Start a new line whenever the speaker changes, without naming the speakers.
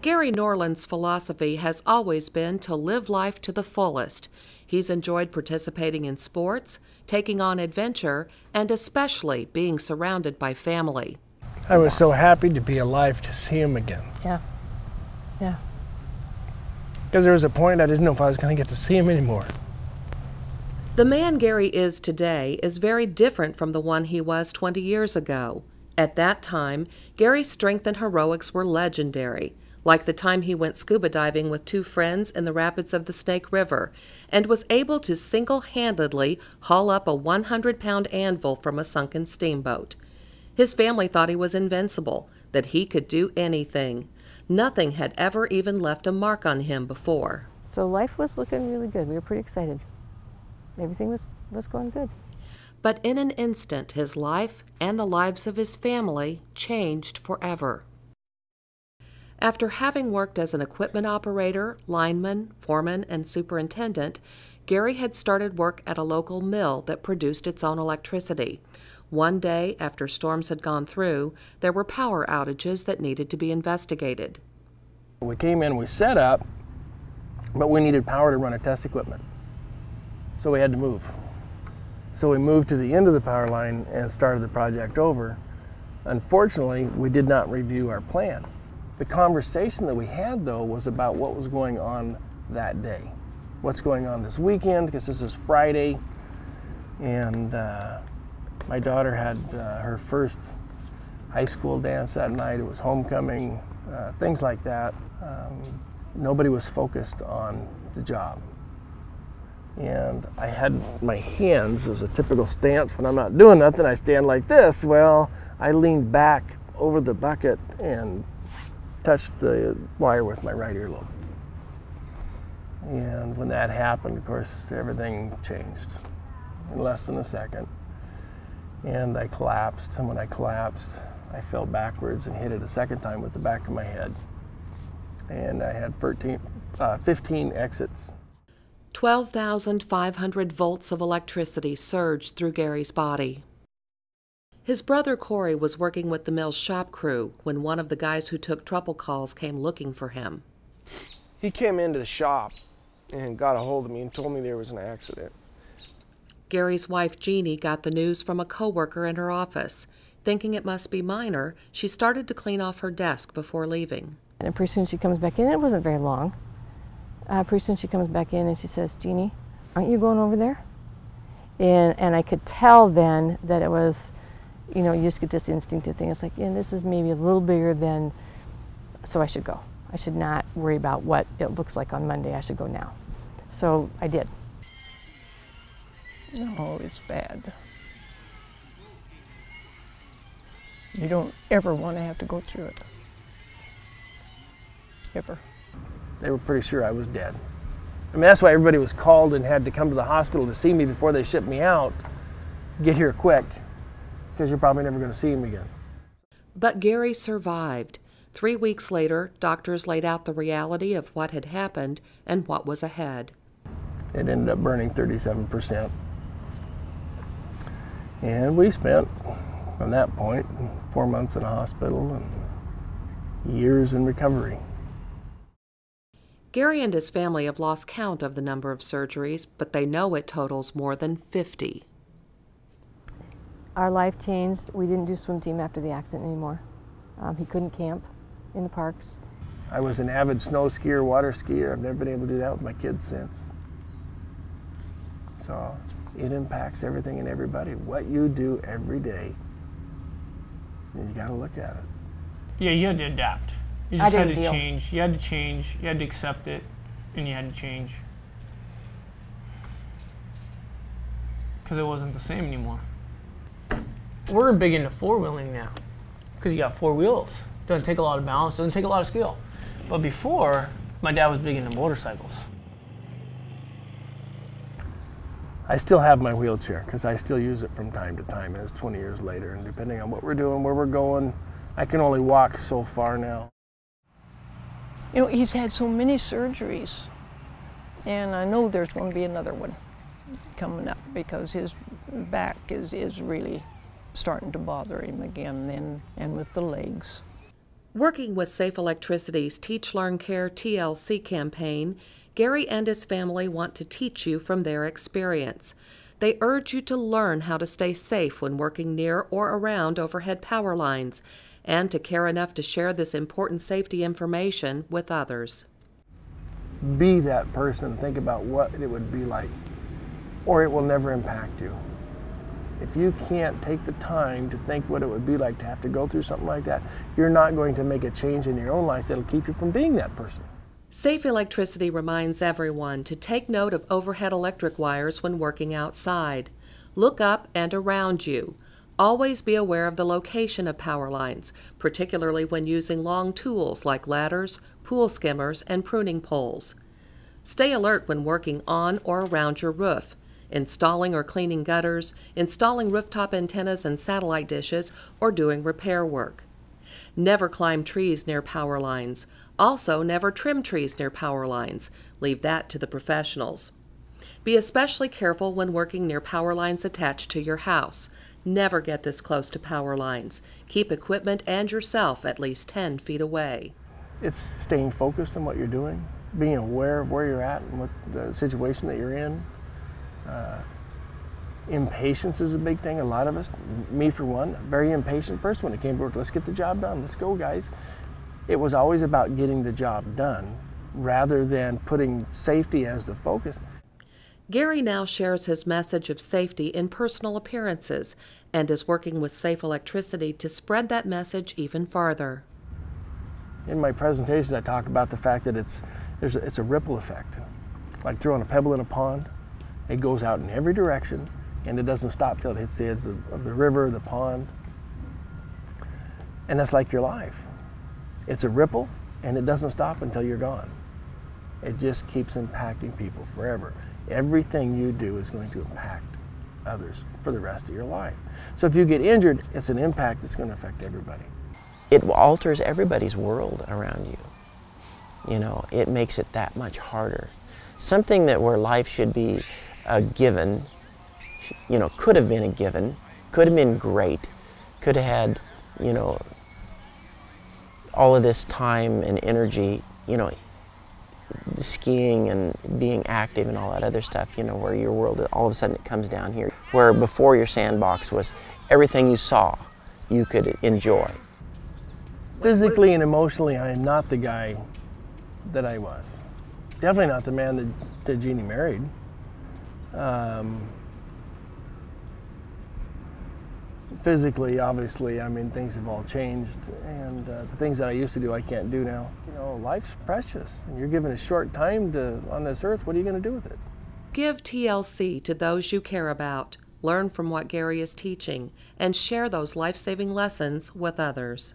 Gary Norland's philosophy has always been to live life to the fullest. He's enjoyed participating in sports, taking on adventure, and especially being surrounded by family.
I was so happy to be alive to see him again.
Yeah. Yeah.
Because there was a point I didn't know if I was going to get to see him anymore.
The man Gary is today is very different from the one he was 20 years ago. At that time, Gary's strength and heroics were legendary, like the time he went scuba diving with 2 friends in the rapids of the Snake River and was able to single-handedly haul up a 100-pound anvil from a sunken steamboat. His family thought he was invincible, that he could do anything. Nothing had ever even left a mark on him before.
So life was looking really good. We were pretty excited. Everything was going good.
But in an instant, his life and the lives of his family changed forever. After having worked as an equipment operator, lineman, foreman, and superintendent, Gary had started work at a local mill that produced its own electricity. One day, after storms had gone through, there were power outages that needed to be investigated.
We came in, we set up, but we needed power to run our test equipment. So we had to move. So we moved to the end of the power line and started the project over. Unfortunately, we did not review our plan. The conversation that we had, though, was about what was going on that day. What's going on this weekend, because this is Friday, and my daughter had her first high school dance that night. It was homecoming, things like that. Nobody was focused on the job. And I had my hands as a typical stance when I'm not doing nothing. I stand like this. Well, I leaned back over the bucket and touched the wire with my right earlobe. And when that happened, of course, everything changed in less than a second. And I collapsed, and when I collapsed, I fell backwards and hit it a second time with the back of my head. And I had 15 exits.
12,500 volts of electricity surged through Gary's body. His brother Corey was working with the mill's shop crew when one of the guys who took trouble calls came looking for him.
He came into the shop and got a hold of me and told me there was an accident.
Gary's wife Jeannie got the news from a coworker in her office. Thinking it must be minor, she started to clean off her desk before leaving.
And pretty soon she comes back in. It wasn't very long. Pretty soon she comes back in and she says, "Jeannie, aren't you going over there?" And I could tell then that it was, you know, you just get this instinctive thing. It's like, yeah, this is maybe a little bigger than, so I should go. I should not worry about what it looks like on Monday. I should go now. So I did.
No, it's bad. You don't ever want to have to go through it. Ever.
They were pretty sure I was dead. I mean, that's why everybody was called and had to come to the hospital to see me before they shipped me out. Get here quick, because you're probably never going to see him again.
But Gary survived. 3 weeks later, doctors laid out the reality of what had happened and what was ahead.
It ended up burning 37%. And we spent, from that point, 4 months in a hospital and years in recovery.
Gary and his family have lost count of the number of surgeries, but they know it totals more than 50.
Our life changed. We didn't do swim team after the accident anymore. He couldn't camp in the parks.
I was an avid snow skier, water skier. I've never been able to do that with my kids since. So it impacts everything and everybody. What you do every day, and you got to look at it.
Yeah, you had to adapt. You just had to change. You had to change. You had to accept it, and you had to change. Because it wasn't the same anymore. We're big into four-wheeling now, because you got 4 wheels. Doesn't take a lot of balance, doesn't take a lot of skill. But before, my dad was big into motorcycles.
I still have my wheelchair, because I still use it from time to time, and it's 20 years later. And depending on what we're doing, where we're going, I can only walk so far now.
You know, he's had so many surgeries, and I know there's going to be another one coming up because his back is really starting to bother him again, and with the legs.
Working with Safe Electricity's Teach, Learn, Care TLC campaign, Gary and his family want to teach you from their experience. They urge you to learn how to stay safe when working near or around overhead power lines, and to care enough to share this important safety information with others.
Be that person and think about what it would be like, or it will never impact you. If you can't take the time to think what it would be like to have to go through something like that, you're not going to make a change in your own life that'll keep you from being that person.
Safe Electricity reminds everyone to take note of overhead electric wires when working outside. Look up and around you. Always be aware of the location of power lines, particularly when using long tools like ladders, pool skimmers, and pruning poles. Stay alert when working on or around your roof, installing or cleaning gutters, installing rooftop antennas and satellite dishes, or doing repair work. Never climb trees near power lines. Also, never trim trees near power lines. Leave that to the professionals. Be especially careful when working near power lines attached to your house. Never get this close to power lines. Keep equipment and yourself at least 10 feet away.
It's staying focused on what you're doing, being aware of where you're at and what the situation that you're in. Impatience is a big thing. A lot of us, me for one, a very impatient person when it came to work. Let's get the job done. Let's go, guys. It was always about getting the job done rather than putting safety as the focus.
Gary now shares his message of safety in personal appearances and is working with Safe Electricity to spread that message even farther.
In my presentations, I talk about the fact that it's a ripple effect. Like throwing a pebble in a pond, it goes out in every direction and it doesn't stop till it hits the edge of the river, the pond. And that's like your life. It's a ripple and it doesn't stop until you're gone. It just keeps impacting people forever. Everything you do is going to impact others for the rest of your life. So if you get injured, it's an impact that's going to affect everybody.
It alters everybody's world around you. You know, it makes it that much harder. Something that where life should be a given, you know, could have been a given, could have been great, could have had, you know, all of this time and energy, you know, skiing and being active and all that other stuff, you know, where your world, all of a sudden it comes down here. Where before your sandbox was everything you saw, you could enjoy.
Physically and emotionally, I am not the guy that I was. Definitely not the man that Jeannie married. Physically, obviously, I mean, things have all changed, and the things that I used to do, I can't do now. You know, life's precious, and you're given a short time on this earth. What are you going to do with it?
Give TLC to those you care about. Learn from what Gary is teaching, and share those life-saving lessons with others.